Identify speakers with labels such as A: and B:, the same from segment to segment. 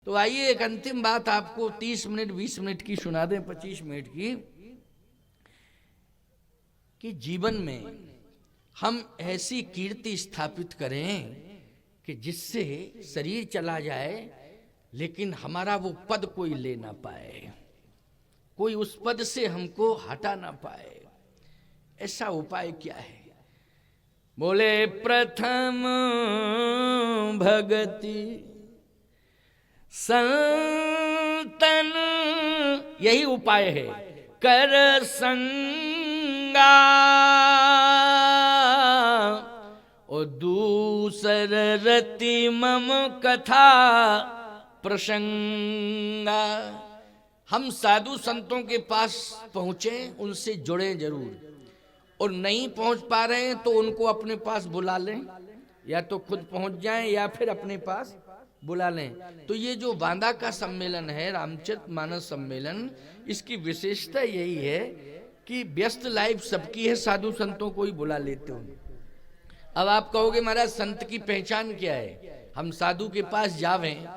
A: तो आइए एक अंतिम बात आपको 30 मिनट 20 मिनट की सुना दें, 25 मिनट की, कि जीवन में हम ऐसी कीर्ति स्थापित करें कि जिससे शरीर चला जाए लेकिन हमारा वो पद कोई ले ना पाए, कोई उस पद से हमको हटा ना पाए। ऐसा उपाय क्या है? बोले प्रथम भगति संतन, यही उपाय है। कर संगा और दूसर रति मम कथा प्रसंगा। हम साधु संतों के पास पहुंचे, उनसे जुड़े जरूर, और नहीं पहुंच पा रहे हैं तो उनको अपने पास बुला लें, या तो खुद पहुंच जाएं या फिर अपने पास बुला लें। तो ये जो बांदा का सम्मेलन है, रामचरितमानस सम्मेलन, इसकी विशेषता यही है कि व्यस्त लाइफ सबकी है, साधु संतों को ही बुला लेते हो। अब आप कहोगे महाराज संत की पहचान क्या है? हम साधु के पास जावें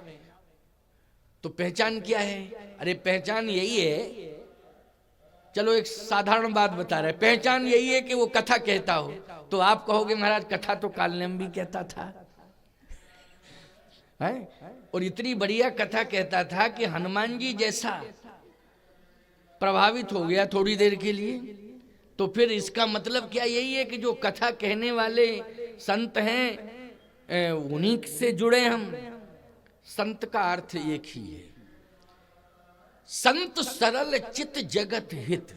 A: तो पहचान क्या है? अरे पहचान यही है, चलो एक साधारण बात बता रहे, पहचान यही है कि वो कथा कहता हो। तो आप कहोगे महाराज कथा तो कालनेम भी कहता था है? और इतनी बढ़िया कथा कहता था कि हनुमान जी जैसा प्रभावित हो गया थोड़ी देर के लिए। तो फिर इसका मतलब क्या यही है कि जो कथा कहने वाले संत हैं उन्हीं से जुड़े हम? संत का अर्थ एक ही है, संत सरल चित्त जगत हित।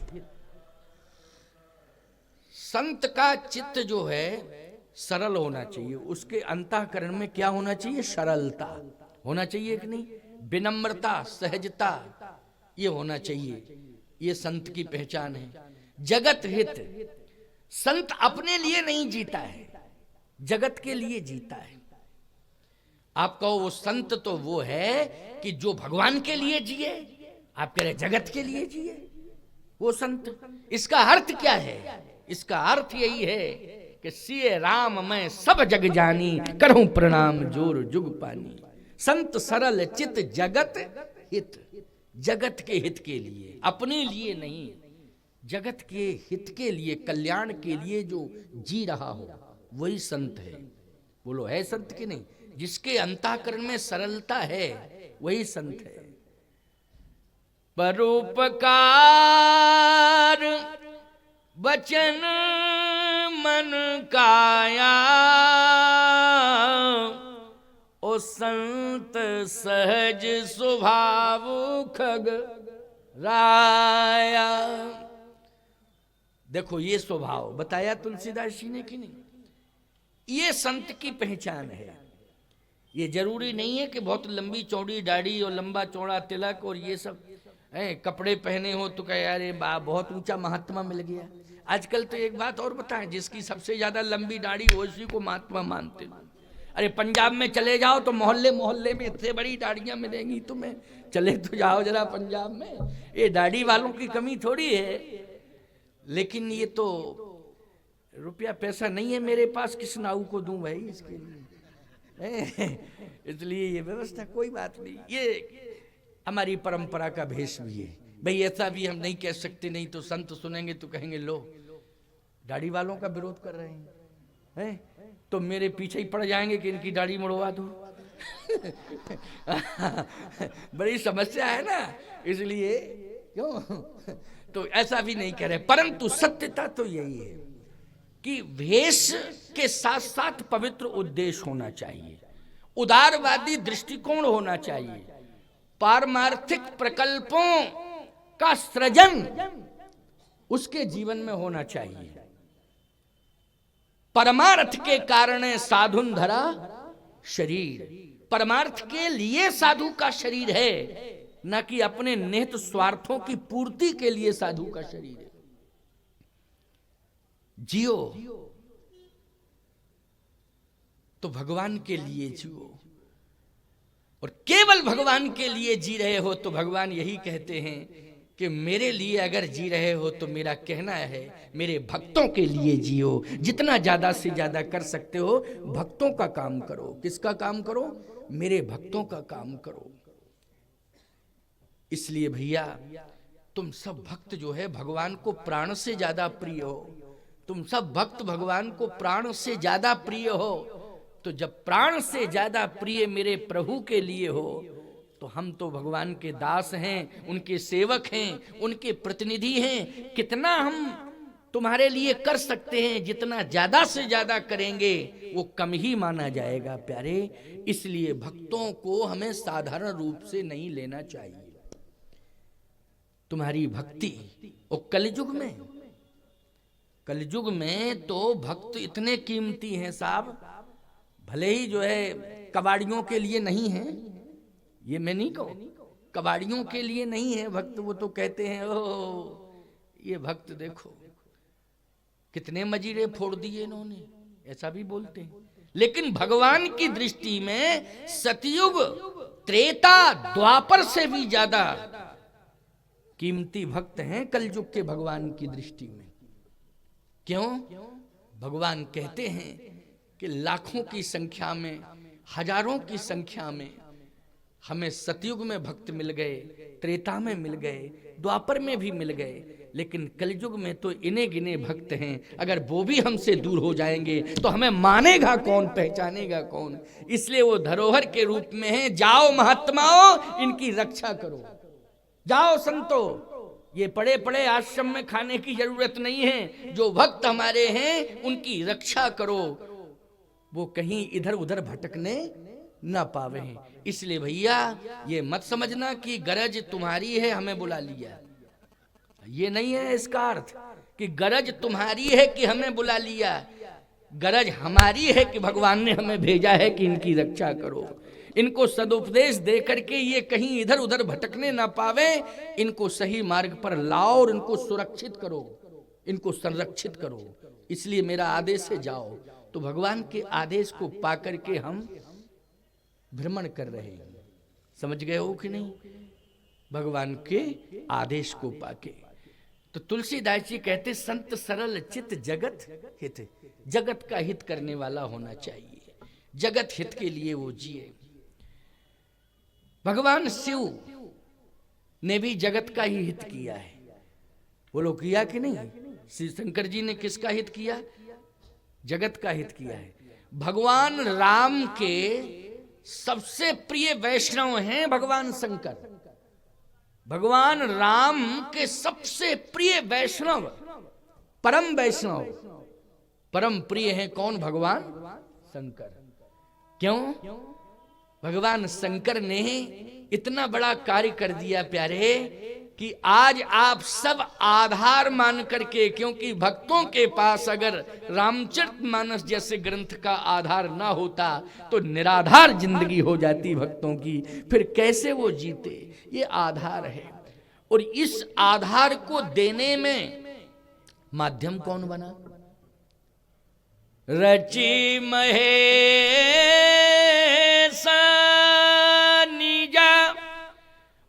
A: संत का चित्त जो है सरल होना चाहिए, उसके अंतःकरण में क्या होना चाहिए? सरलता होना चाहिए कि नहीं? विनम्रता, सहजता, ये होना चाहिए। ये संत की पहचान है। जगत हित, संत अपने लिए नहीं जीता है, जगत के लिए जीता है। आप कहो वो संत तो वो है कि जो भगवान के लिए जिए, आप कह रहे जगत के लिए जिए, वो संत। इसका अर्थ क्या है? इसका अर्थ यही है कि सिए राम मैं सब जग जानी, करहूं प्रणाम जोर जुग पानी। संत सरल चित जगत हित, जगत के हित के लिए, अपने लिए नहीं, जगत के हित के लिए, कल्याण के लिए जो जी रहा हो वही संत है। बोलो है संत कि नहीं? जिसके अंतःकरण में सरलता है वही संत है। परोपकार वचन मन काया, ओ संत सहज स्वभाव खग राया। देखो ये स्वभाव बताया तुलसीदास जी ने कि नहीं? ये संत की पहचान है। ये जरूरी नहीं है कि बहुत लंबी चौड़ी दाढ़ी और लंबा चौड़ा तिलक और ये सब कपड़े पहने हो तो कहे यार बहुत ऊंचा महात्मा मिल गया। आजकल तो एक बात और बताएं, जिसकी सबसे ज्यादा लंबी दाढ़ी हो उसी को महात्मा मानते हैं। अरे पंजाब में चले जाओ तो मोहल्ले मोहल्ले में इतने बड़ी दाढ़ियां मिलेंगी तुम्हें, चले तो जाओ जरा पंजाब में। ये दाढ़ी वालों की कमी थोड़ी है, लेकिन ये तो रुपया पैसा नहीं है मेरे पास, किस नाऊ को दूं भाई इसके लिए। इसलिए ये व्यवस्था कोई बात नहीं, ये हमारी परंपरा का भेष भी है भाई। ऐसा भी हम नहीं कह सकते, नहीं तो संत सुनेंगे तो कहेंगे लो दाढ़ी वालों का विरोध कर रहे हैं, तो मेरे पीछे ही पड़ जाएंगे कि इनकी दाढ़ी मुड़वा दो। बड़ी समस्या है ना, इसलिए क्यों तो ऐसा भी नहीं कह रहे। परंतु सत्यता तो यही है कि वेश के साथ साथ पवित्र उद्देश्य होना चाहिए, उदारवादी दृष्टिकोण होना चाहिए, पारमार्थिक प्रकल्पों का सृजन उसके जीवन में होना चाहिए। परमार्थ के कारण साधुन धरा शरीर, परमार्थ के लिए साधु का शरीर है, न कि अपने निहित स्वार्थों की पूर्ति के लिए साधु का शरीर है। जियो तो भगवान के लिए जियो, और केवल भगवान के लिए जी रहे हो तो भगवान यही कहते हैं कि मेरे लिए अगर जी रहे हो तो मेरा कहना है मेरे भक्तों के लिए जियो। जितना ज्यादा से ज्यादा कर सकते हो भक्तों का काम करो। किसका काम करो? मेरे भक्तों का काम करो। इसलिए भैया तुम सब भक्त जो है भगवान को प्राण से ज्यादा प्रिय हो, तुम सब भक्त भगवान को प्राण से ज्यादा प्रिय हो। तो जब प्राण से ज्यादा प्रिय मेरे प्रभु के लिए हो, तो हम तो भगवान के दास हैं, उनके सेवक हैं, उनके प्रतिनिधि हैं। कितना हम तुम्हारे लिए कर सकते हैं, जितना ज्यादा से ज्यादा करेंगे वो कम ही माना जाएगा प्यारे। इसलिए भक्तों को हमें साधारण रूप से नहीं लेना चाहिए। तुम्हारी भक्ति और कलयुग में तो भक्त इतने कीमती हैं साहब, भले ही जो है कबाड़ियों के लिए नहीं है, ये मैं नहीं कहूं, कबाड़ियों के लिए नहीं है भक्त। वो तो कहते हैं ओ ये भक्त देखो कितने मजीरे फोड़ दिए इन्होंने, ऐसा भी बोलते हैं। लेकिन भगवान की दृष्टि में सतयुग, त्रेता, द्वापर से भी ज्यादा कीमती भक्त हैं कलयुग के भगवान की दृष्टि में। क्यों? भगवान कहते हैं कि लाखों की संख्या में, हजारों की संख्या में हमें सतयुग में भक्त मिल गए, त्रेता में मिल गए, द्वापर में भी मिल गए, लेकिन कलयुग में तो इने गिने भक्त हैं। अगर वो भी हमसे दूर हो जाएंगे तो हमें मानेगा कौन, पहचानेगा कौन? इसलिए वो धरोहर के रूप में है। जाओ महात्माओं, इनकी रक्षा करो। जाओ संतो, ये पड़े पड़े आश्रम में खाने की जरूरत नहीं है। जो भक्त हमारे हैं उनकी रक्षा करो, वो कहीं इधर उधर भटकने ना पावे हैं। इसलिए भैया ये मत समझना कि गरज तुम्हारी है हमें बुला लिया, ये नहीं है इसका अर्थ कि गरज तुम्हारी है कि हमें बुला लिया। गरज हमारी है कि भगवान ने हमें भेजा है कि इनकी रक्षा करो, इनको सदुपदेश दे करके ये कहीं इधर उधर भटकने ना पावे, इनको सही मार्ग पर लाओ और इनको सुरक्षित करो, इनको संरक्षित करो। इसलिए मेरा आदेश है जाओ। तो भगवान के आदेश को पाकर के हम भ्रमण कर रहे हैं, समझ गए हो कि नहीं? भगवान के आदेश को पाके तो तुलसीदास जी कहते संत सरल चित जगत हित, जगत का हित करने वाला होना चाहिए, जगत हित के लिए वो जिए। भगवान शिव ने भी जगत का ही हित किया है, बोलो किया कि नहीं? श्री शंकर जी ने किसका हित किया? जगत का हित किया है। भगवान राम के सबसे प्रिय वैष्णव हैं भगवान शंकर। भगवान राम के सबसे प्रिय वैष्णव, परम वैष्णव, परम प्रिय हैं कौन? भगवान शंकर। क्यों? भगवान शंकर ने इतना बड़ा कार्य कर दिया प्यारे कि आज आप सब आधार मान करके, क्योंकि भक्तों के पास अगर रामचरितमानस जैसे ग्रंथ का आधार ना होता तो निराधार जिंदगी हो जाती भक्तों की, फिर कैसे वो जीते? ये आधार है। और इस आधार को देने में माध्यम कौन बना? रची महेश निजा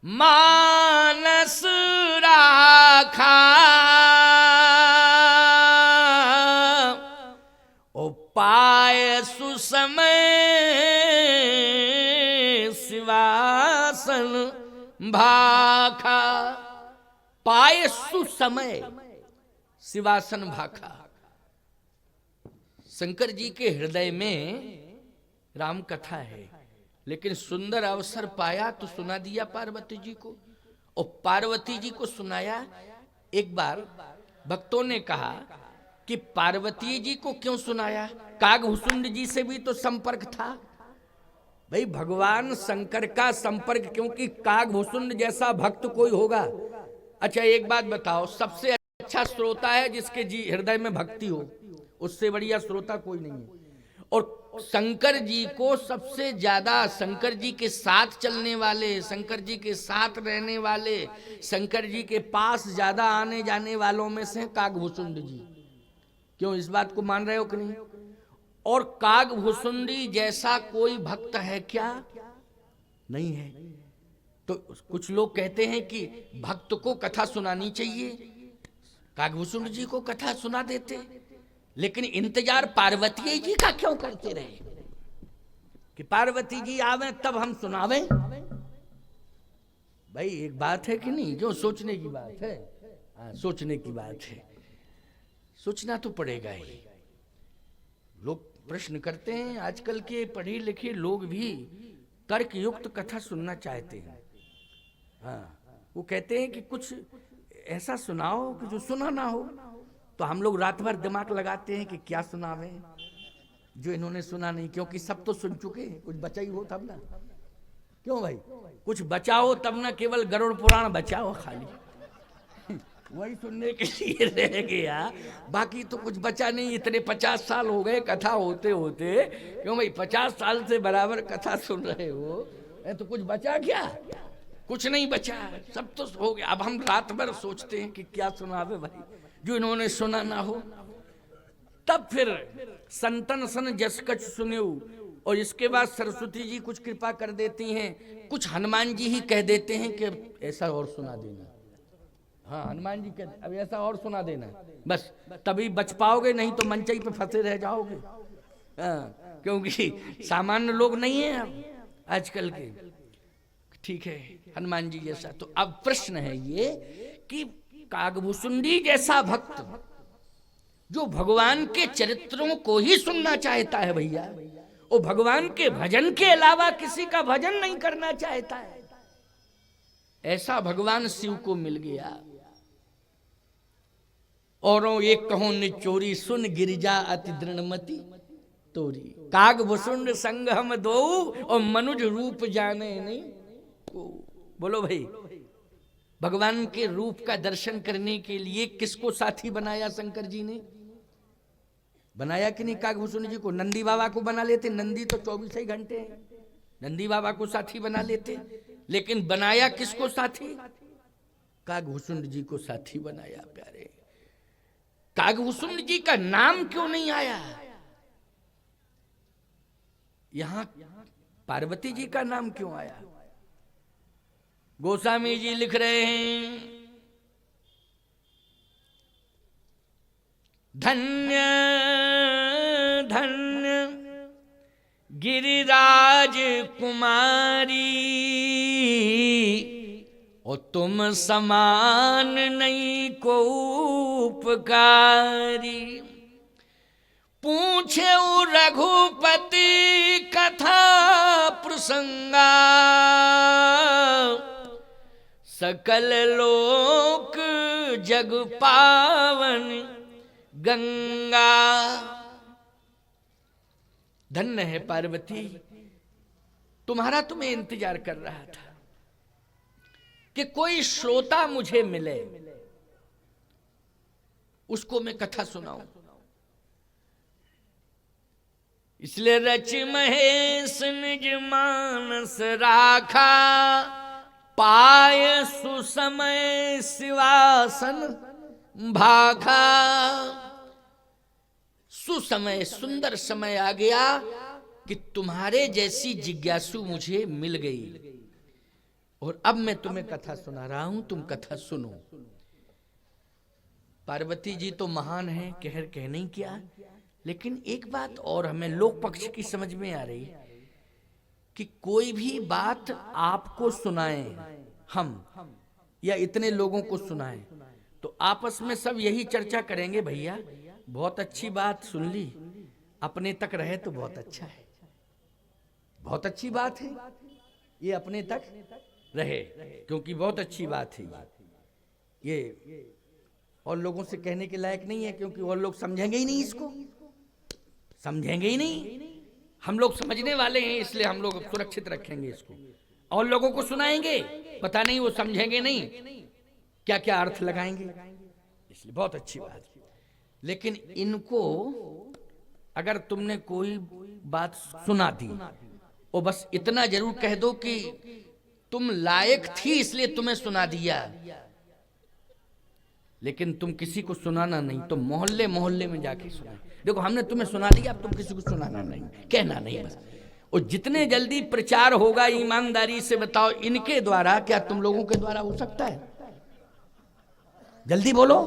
A: मानस राखा, ओ पाय सुसमय शिवासन भाखा। पाय सुसमय शिवासन भाखा। शंकर जी के हृदय में राम कथा है, लेकिन सुंदर अवसर पाया तो सुना दिया पार्वती जी को, और पार्वती जी को सुनाया। एक बार भक्तों ने कहा कि पार्वती जी को क्यों सुनाया? कागभूषुंड जी से भी तो संपर्क था भाई, भगवान शंकर का संपर्क, क्योंकि कागभूषुंड जैसा भक्त कोई होगा? अच्छा एक बात बताओ, सबसे अच्छा श्रोता है जिसके जी हृदय में भक्ति हो, उससे बढ़िया श्रोता कोई नहीं है। और शंकर जी को सबसे ज्यादा, शंकर जी के साथ चलने वाले, शंकर जी के साथ रहने वाले, शंकर जी के पास ज्यादा आने जाने वालों में से कागभूषुंड जी। क्यों, इस बात को मान रहे हो कि नहीं? और कागभूषुंडी जैसा कोई भक्त है क्या? नहीं है। तो कुछ लोग कहते हैं कि भक्त को कथा सुनानी चाहिए, कागभूषुंड जी को कथा सुना देते, लेकिन इंतजार पार्वती जी का क्यों करते रहे कि पार्वती जी आवे तब हम सुनावें? भाई एक बात है कि नहीं, जो सोचने की बात है, हाँ सोचने की बात है, सोचना तो पड़ेगा ही। लोग प्रश्न करते हैं, आजकल के पढ़े लिखे लोग भी तर्क युक्त कथा सुनना चाहते हैं। हाँ वो कहते हैं कि कुछ ऐसा सुनाओ कि जो सुना ना हो। तो हम लोग रात भर दिमाग लगाते हैं कि क्या सुनावे जो इन्होंने सुना नहीं, क्योंकि सब तो सुन चुके हैं, कुछ बचा ही हो तब ना। क्यों भाई, कुछ बचाओ तब ना, केवल गरुड़ पुराण बचाओ खाली वही सुनने के लिए रह गया, बाकी तो कुछ बचा नहीं। इतने 50 साल हो गए कथा होते होते, क्यों भाई 50 साल से बराबर कथा सुन रहे हो, तो कुछ बचा क्या? कुछ नहीं बचा, सब तो हो गया। अब हम रात भर सोचते हैं कि क्या सुनावे भाई जो इन्होंने सुना ना हो। तब फिर संतन सन जस कछ सुन्यो, और इसके बाद सरस्वती जी कुछ कृपा कर देती हैं, कुछ हनुमान जी ही कह देते हैं कि ऐसा और सुना देना। हाँ हनुमान जी कहते अब ऐसा और सुना देना, बस तभी बच पाओगे, नहीं तो मंचई पे फंसे रह जाओगे। हाँ क्योंकि सामान्य लोग नहीं है अब आजकल के। ठीक है हनुमान जी जैसा। तो अब प्रश्न है ये कि कागभूषुंडी जैसा भक्त जो भगवान के चरित्रों को ही सुनना चाहता है भैया, वो भगवान के भजन के अलावा किसी का भजन नहीं करना चाहता है, ऐसा भगवान शिव को मिल गया। औरों एक कहो निचोरी, सुन गिरिजा अति दृढ़मति तोरी। कागभूषुंड संग हम दो, और मनुज रूप जाने नहीं। बोलो भाई, भगवान के रूप का दर्शन करने के लिए किसको साथी बनाया शंकर जी ने? बनाया कि नहीं कागभूषुंड जी को? नंदी बाबा को बना लेते, नंदी तो 24 ही घंटे हैं, नंदी बाबा को साथी बना लेते। लेकिन बनाया किसको साथी? कागभूषुंड जी को साथी बनाया। प्यारे, कागभूषुंड जी का नाम क्यों नहीं आया? यहां पार्वती जी का नाम क्यों आया? गोस्वामी जी लिख रहे हैं, धन्य धन्य गिरिराज कुमारी, और तुम समान नहीं को उपकारी। पूछे रघुपति कथा प्रसंगा, सकल लोक जग पावन गंगा। धन्य है पार्वती, तुम्हारा तो मैं इंतजार कर रहा था कि कोई श्रोता मुझे मिले, उसको मैं कथा सुनाऊं। इसलिए रच महेश निज मानस राखा, पाय सुसमय शिवासन भाखा। सुसमय सुंदर समय आ गया कि तुम्हारे जैसी जिज्ञासु मुझे मिल गई, और अब मैं तुम्हें कथा सुना रहा हूं, तुम कथा सुनो। पार्वती जी तो महान है, कह नहीं किया। लेकिन एक बात और हमें लोक पक्ष की समझ में आ रही कि कोई भी बात आपको सुनाएं हम, या इतने लोगों को सुनाएं, तो आपस में सब यही चर्चा करेंगे, भैया बहुत अच्छी बात सुन ली, अपने तक रहे तो बहुत अच्छा है, बहुत अच्छी बात है ये अपने तक रहे, क्योंकि बहुत अच्छी बात है ये और लोगों से कहने के लायक नहीं है, क्योंकि और लोग समझेंगे ही नहीं, इसको समझेंगे ही नहीं। हम लोग समझने वाले हैं, इसलिए हम लोग सुरक्षित रखेंगे इसको। और लोगों को सुनाएंगे, पता नहीं वो समझेंगे नहीं, क्या क्या अर्थ लगाएंगे, इसलिए बहुत अच्छी बात। लेकिन इनको अगर तुमने कोई बात सुना दी, और बस इतना जरूर कह दो कि तुम लायक थी इसलिए तुम्हें सुना दिया, लेकिन तुम किसी को सुनाना नहीं, तो मोहल्ले मोहल्ले में जाके सुनाए। देखो हमने तुम्हें सुना दिया, अब तुम किसी को सुनाना नहीं, कहना नहीं बस। और जितने जल्दी प्रचार होगा ईमानदारी से बताओ, इनके द्वारा क्या तुम लोगों के द्वारा हो सकता है? जल्दी बोलो।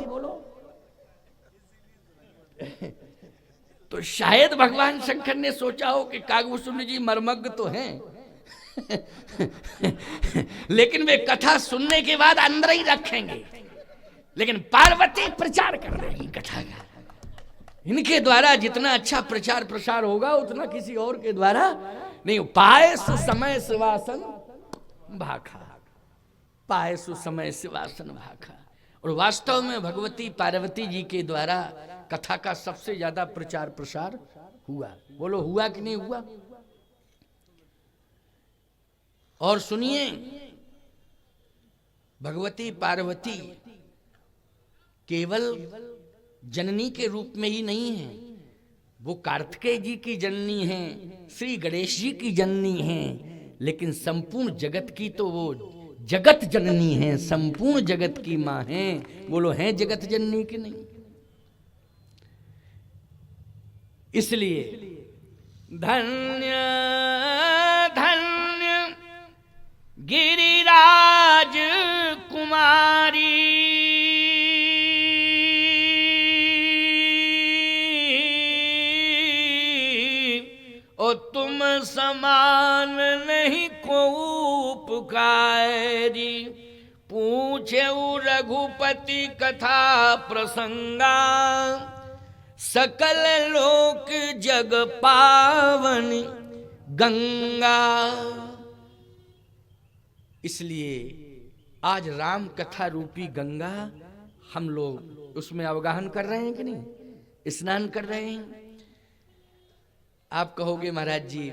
A: तो शायद भगवान शंकर ने सोचा हो कि कागभूषुंड जी मर्मज्ञ तो हैं लेकिन वे कथा सुनने के बाद अंदर ही रखेंगे। लेकिन पार्वती प्रचार कर रही कथा का। इनके द्वारा जितना अच्छा प्रचार प्रसार होगा उतना किसी और के द्वारा नहीं। पाए सु समय शिवासन भाखा, पाए सु समय शिवासन भाखा। और वास्तव में भगवती पार्वती जी के द्वारा कथा का सबसे ज्यादा प्रचार प्रसार हुआ। बोलो हुआ कि नहीं हुआ? और सुनिए, भगवती पार्वती केवल जननी के रूप में ही नहीं है, वो कार्तिकेय जी की जननी है, श्री गणेश जी की जननी है, लेकिन संपूर्ण जगत की तो वो जगत जननी है, संपूर्ण जगत की मां है। बोलो है जगत जननी की नहीं? इसलिए धन्य धन्य गिरिराज कुमारी, ओ तुम समान नहीं को पुकारी। पूछे रघुपति कथा प्रसंगा, सकल लोक जग पावन गंगा। इसलिए आज राम कथा रूपी गंगा हम लोग उसमें अवगाहन कर रहे हैं कि नहीं, स्नान कर रहे हैं। आप कहोगे महाराज जी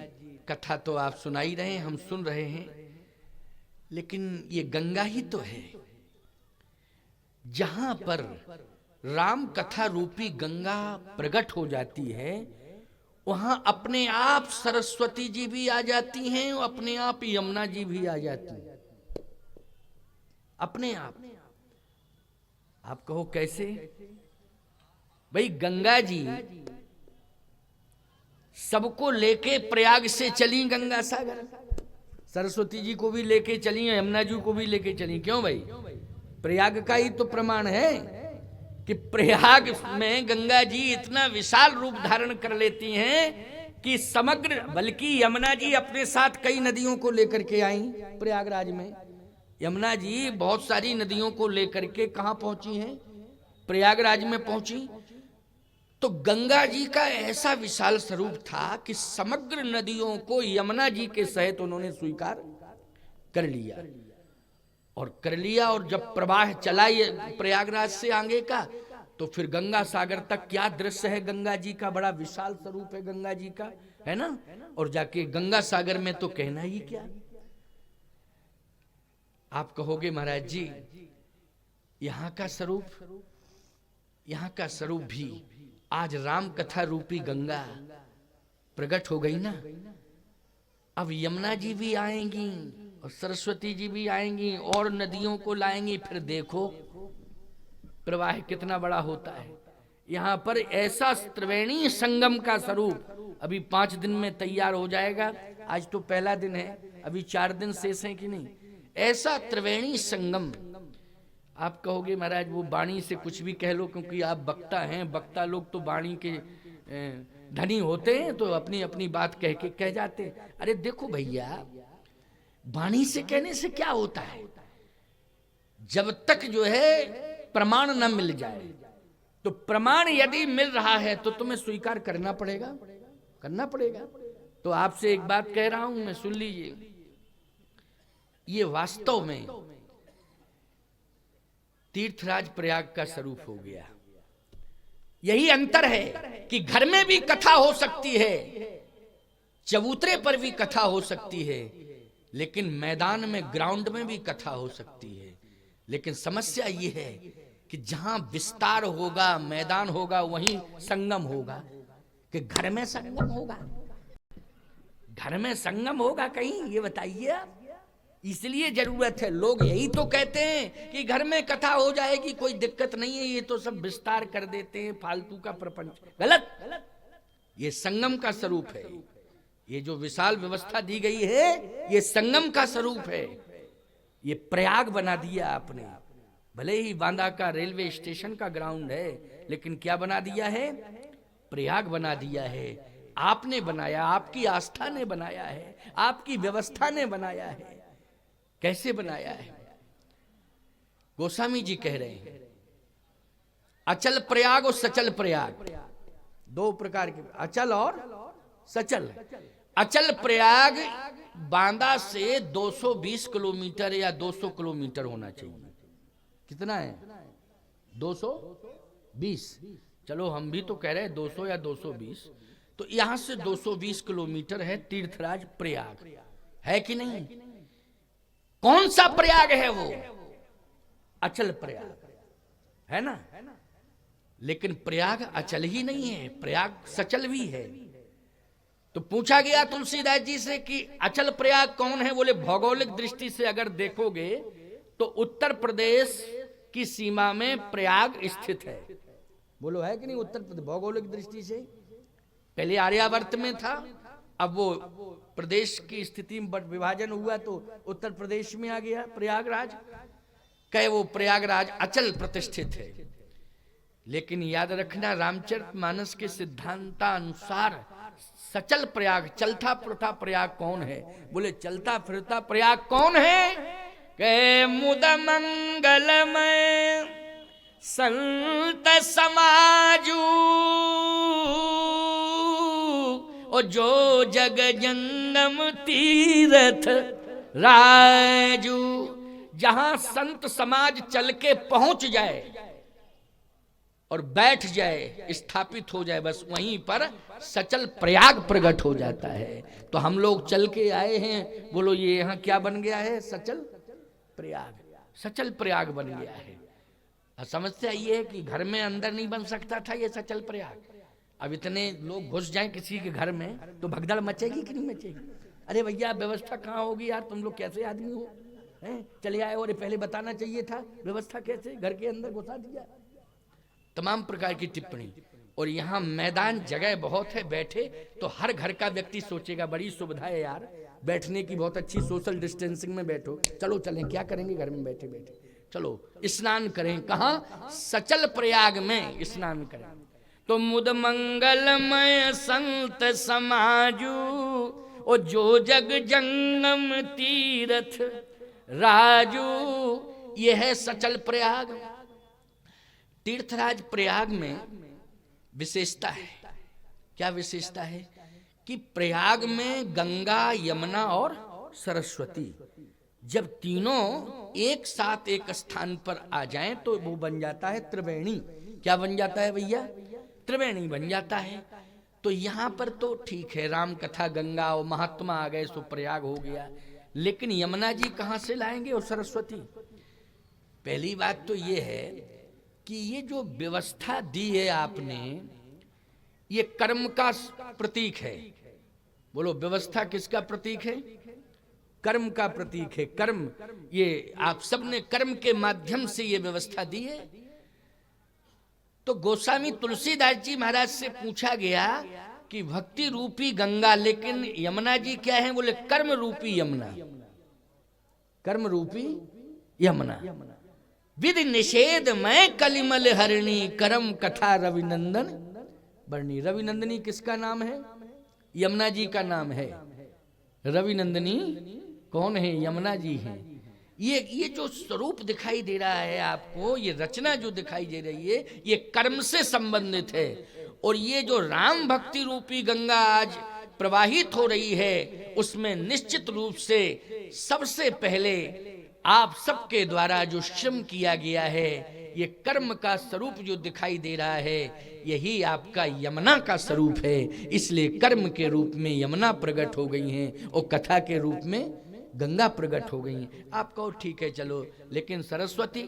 A: कथा तो आप सुनाई रहे हैं, हम सुन रहे हैं, लेकिन ये गंगा ही तो है जहां पर राम कथा रूपी गंगा प्रकट हो जाती है। वहां अपने आप सरस्वती जी भी आ जाती हैं, अपने आप यमुना जी भी आ जाती हैं, अपने आप कहो कैसे? भाई गंगा जी सबको लेके प्रयाग से चली गंगा सागर, सरस्वती जी को भी लेके चली, यमुना जी को भी लेके चली। क्यों भाई? प्रयाग का ही तो प्रमाण है कि प्रयाग में गंगा जी इतना विशाल रूप धारण कर लेती हैं कि समग्र, बल्कि यमुना जी अपने साथ कई नदियों को लेकर के आई प्रयागराज में। यमुना जी बहुत सारी नदियों को लेकर के कहां पहुंची हैं? प्रयागराज में पहुंची। तो गंगा जी का ऐसा विशाल स्वरूप था कि समग्र नदियों को यमुना जी के सहित उन्होंने स्वीकार कर लिया और जब प्रवाह चला प्रयागराज से आगे का, तो फिर गंगा सागर तक क्या दृश्य है गंगा जी का, बड़ा विशाल स्वरूप है गंगा जी का, है ना। और जाके गंगा सागर में तो कहना ही क्या। आप कहोगे महाराज जी यहाँ का स्वरूप भी आज राम कथा रूपी गंगा प्रकट हो गई ना। अब यमुना जी भी आएंगी और सरस्वती जी भी आएंगी और नदियों को लाएंगी। फिर देखो प्रवाह कितना बड़ा होता है। यहाँ पर ऐसा त्रिवेणी संगम का स्वरूप अभी 5 दिन में तैयार हो जाएगा। आज तो पहला दिन है, अभी 4 दिन शेष हैं कि नहीं। ऐसा त्रिवेणी संगम। आप कहोगे महाराज वो वाणी से कुछ भी कह लो, क्योंकि आप वक्ता हैं, वक्ता लोग तो वाणी के धनी होते हैं, तो अपनी अपनी बात कह जाते हैं। अरे देखो भैया, वाणी से कहने से क्या होता है, जब तक जो है प्रमाण न मिल जाए, तो प्रमाण यदि मिल रहा है तो तुम्हें स्वीकार करना पड़ेगा। तो आपसे एक बात कह रहा हूं मैं, सुन लीजिए। ये वास्तव में तीर्थराज प्रयाग का स्वरूप हो गया। यही अंतर है कि घर में भी कथा हो सकती है, चबूतरे पर भी कथा हो सकती है, लेकिन मैदान में, ग्राउंड में भी कथा हो सकती है। लेकिन समस्या ये है कि जहां विस्तार होगा, मैदान होगा, वहीं संगम होगा। कि घर में संगम होगा कहीं, ये बताइए आप। इसलिए जरूरत है, लोग यही तो कहते हैं कि घर में कथा हो जाएगी, कोई दिक्कत नहीं है, ये तो सब विस्तार कर देते हैं, फालतू का प्रपंच। गलत। ये संगम का स्वरूप है। ये जो विशाल व्यवस्था दी गई है, ये संगम का स्वरूप है। ये प्रयाग बना दिया आपने। भले ही बांदा का रेलवे स्टेशन का ग्राउंड है, लेकिन क्या बना दिया है? प्रयाग बना दिया है। आपने बनाया, आपकी आस्था ने बनाया है, आपकी व्यवस्था ने बनाया है। कैसे बनाया है? गोस्वामी जी कह रहे हैं अचल प्रयाग और सचल प्रयाग, दो प्रकार के, अचल और सचल। अचल प्रयाग बांदा से 220 किलोमीटर या 200 किलोमीटर होना चाहिए। कितना है? 220। चलो हम भी तो कह रहे हैं 200 या 220। तो यहां से 220 किलोमीटर है तीर्थराज प्रयाग, है कि नहीं? कौन सा प्रयाग है वो? अचल प्रयाग है ना। लेकिन प्रयाग अचल ही नहीं है, प्रयाग सचल भी है। तो पूछा गया तुलसीदास जी से कि अचल प्रयाग कौन है? बोले भौगोलिक दृष्टि से अगर देखोगे तो उत्तर प्रदेश की सीमा में प्रयाग स्थित है। बोलो है कि नहीं? उत्तर प्रदेश भौगोलिक दृष्टि से पहले आर्यावर्त में था, अब वो प्रदेश की स्थिति में विभाजन हुआ तो उत्तर प्रदेश में आ गया प्रयागराज। कहे वो प्रयागराज अचल प्रतिष्ठित है। लेकिन याद रखना रामचरितमानस के सिद्धांतानुसार सचल प्रयाग, चलता फिरता प्रयाग कौन है? बोले चलता फिरता प्रयाग कौन है? के मुद मंगलमय संत समाजू और जो जग जंगम तीरथ राजू। जहां संत समाज चल के पहुंच जाए और बैठ जाए, स्थापित हो जाए, बस वहीं पर सचल प्रयाग प्रकट हो जाता है। तो हम लोग चल के आए हैं, बोलो ये यहाँ क्या बन गया है? सचल प्रयाग, सचल प्रयाग बन गया है। समस्या ये है कि घर में अंदर नहीं बन सकता था ये सचल प्रयाग। अब इतने लोग घुस जाएं किसी के घर में तो भगदड़ मचेगी कि नहीं मचेगी? अरे भैया व्यवस्था कहाँ होगी यार, तुम लोग कैसे आदमी हो हैं? चले आए और पहले बताना चाहिए था व्यवस्था कैसे, घर के अंदर घुसा दिया। तमाम प्रकार की टिप्पणी। और यहाँ मैदान जगह बहुत है, बैठे तो हर घर का व्यक्ति सोचेगा बड़ी सुविधा है यार, बैठने की बहुत अच्छी, सोशल डिस्टेंसिंग में बैठो। चलो चलें, क्या करेंगे घर में बैठे बैठे, चलो स्नान करें। कहाँ? सचल प्रयाग में स्नान करें। तो मुद मंगलमय संत समाजू और जो जग जंगम तीरथ राजू, ये है सचल प्रयाग। तीर्थराज प्रयाग में विशेषता है। क्या विशेषता है? कि प्रयाग में गंगा, यमुना और सरस्वती जब तीनों एक साथ एक स्थान पर आ जाएं तो वो बन जाता है त्रिवेणी। क्या बन जाता है भैया? त्रिवेणी बन जाता है। तो यहाँ पर तो ठीक है, राम कथा, गंगा और महात्मा आ गए सो प्रयाग हो गया। लेकिन यमुना जी कहाँ से लाएंगे और सरस्वती? पहली बात तो ये है कि ये जो व्यवस्था दी है आपने, ये कर्म का प्रतीक है। बोलो व्यवस्था किसका प्रतीक है? कर्म का प्रतीक है। कर्म, ये आप सबने कर्म के माध्यम से ये व्यवस्था दी है। तो गोस्वामी तुलसीदास जी महाराज से पूछा गया कि भक्ति रूपी गंगा, लेकिन यमुना जी क्या है? बोले कर्म रूपी यमुना, कर्म रूपी यमुना। विधि निषेध मैं कलिमल हरिणी, करम कथा रविनंदन बरनी। रविनंदनी किसका नाम है? यमुना जी का नाम है। रविनंदनी कौन है? यमुना जी हैं। ये जो स्वरूप दिखाई दे रहा है आपको, ये रचना जो दिखाई दे रही है, ये कर्म से संबंधित है। और ये जो राम भक्ति रूपी गंगा आज प्रवाहित हो रही है, उसमें निश्चित रूप से सबसे पहले आप सबके द्वारा जो श्रम किया गया है, ये कर्म का स्वरूप जो दिखाई दे रहा है, यही आपका यमुना का स्वरूप है। इसलिए कर्म के रूप में यमुना प्रकट हो गई हैं और कथा के रूप में गंगा प्रकट हो गई हैं। आप कहो ठीक है चलो, लेकिन सरस्वती,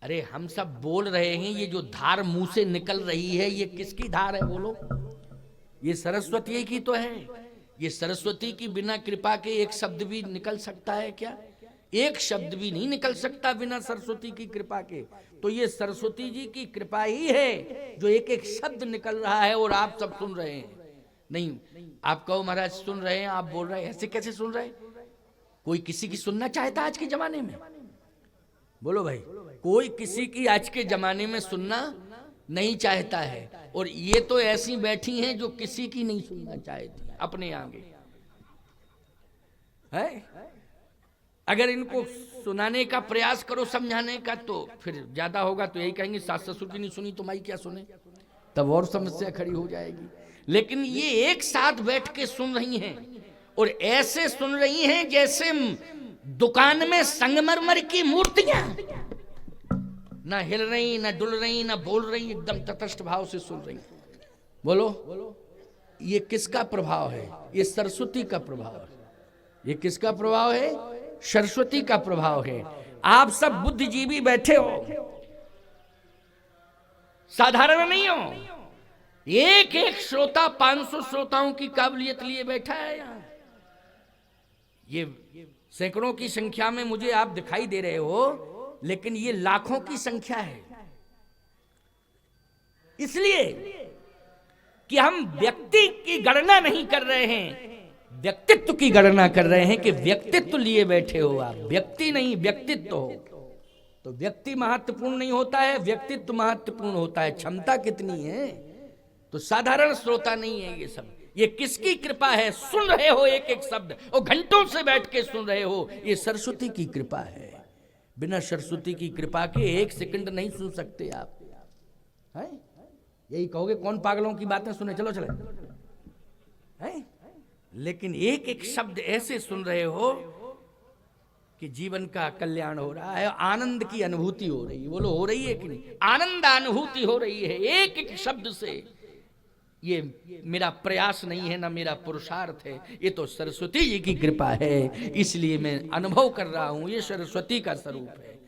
A: अरे हम सब बोल रहे हैं ये जो धार मुंह से निकल रही है, ये किसकी धार है? बोलो, ये सरस्वती की तो है। ये सरस्वती की बिना कृपा के एक शब्द भी निकल सकता है क्या? एक शब्द भी नहीं निकल सकता बिना सरस्वती की कृपा के। तो ये सरस्वती जी की कृपा ही है जो एक एक शब्द निकल रहा है और आप सब सुन रहे हैं। नहीं, आप कहो महाराज सुन रहे हैं, आप बोल रहे हैं, ऐसे कैसे सुन रहे हैं? कोई किसी की सुनना चाहता आज के जमाने में? बोलो भाई, कोई किसी की आज के जमाने में सुनना नहीं चाहता है, और ये तो ऐसी बैठी हैं जो किसी की नहीं सुनना चाहती अपने आगे है। अगर इनको सुनाने का प्रयास करो, समझाने का, तो फिर ज्यादा होगा तो यही कहेंगे सास ससुर की नहीं सुनी तो माई क्या सुने, तब और समस्या खड़ी हो जाएगी। लेकिन ये एक साथ बैठ के सुन रही हैं, और ऐसे सुन रही हैं जैसे दुकान में संगमरमर की मूर्तियां, ना हिल रही, ना डुल रही, ना बोल रही, एकदम तटस्थ भाव से सुन रही। बोलो ये किसका प्रभाव है? ये सरस्वती का प्रभाव है। ये किसका प्रभाव है? सरस्वती का प्रभाव है। आप सब बुद्धिजीवी बैठे हो, साधारण नहीं हो। एक एक श्रोता 500 श्रोताओं की काबिलियत लिए बैठा है यहाँ। ये सैकड़ों की संख्या में मुझे आप दिखाई दे रहे हो, लेकिन ये लाखों की संख्या है। इसलिए कि हम व्यक्ति की गणना नहीं कर रहे हैं, व्यक्तित्व की गणना कर रहे हैं कि व्यक्तित्व लिए बैठे हो आप, व्यक्ति नहीं व्यक्तित्व हो। तो व्यक्ति महत्वपूर्ण नहीं होता है, व्यक्तित्व महत्वपूर्ण होता है। क्षमता कितनी है, तो साधारण श्रोता नहीं है ये सब। ये किसकी कृपा है? सुन रहे हो एक एक शब्द, और घंटों से बैठ के सुन रहे हो, ये सरस्वती की कृपा है। बिना सरस्वती की कृपा के एक सेकंड नहीं सुन सकते आप, है? यही कहोगे कौन पागलों की बातें सुने, चलो चले, है? लेकिन एक एक शब्द ऐसे सुन रहे हो कि जीवन का कल्याण हो रहा है, आनंद की अनुभूति हो रही है। बोलो हो रही है कि नहीं? आनंद अनुभूति हो रही है एक एक शब्द से। ये मेरा प्रयास नहीं है, ना मेरा पुरुषार्थ है, ये तो सरस्वती जी की कृपा है। इसलिए मैं अनुभव कर रहा हूं, ये सरस्वती का स्वरूप है।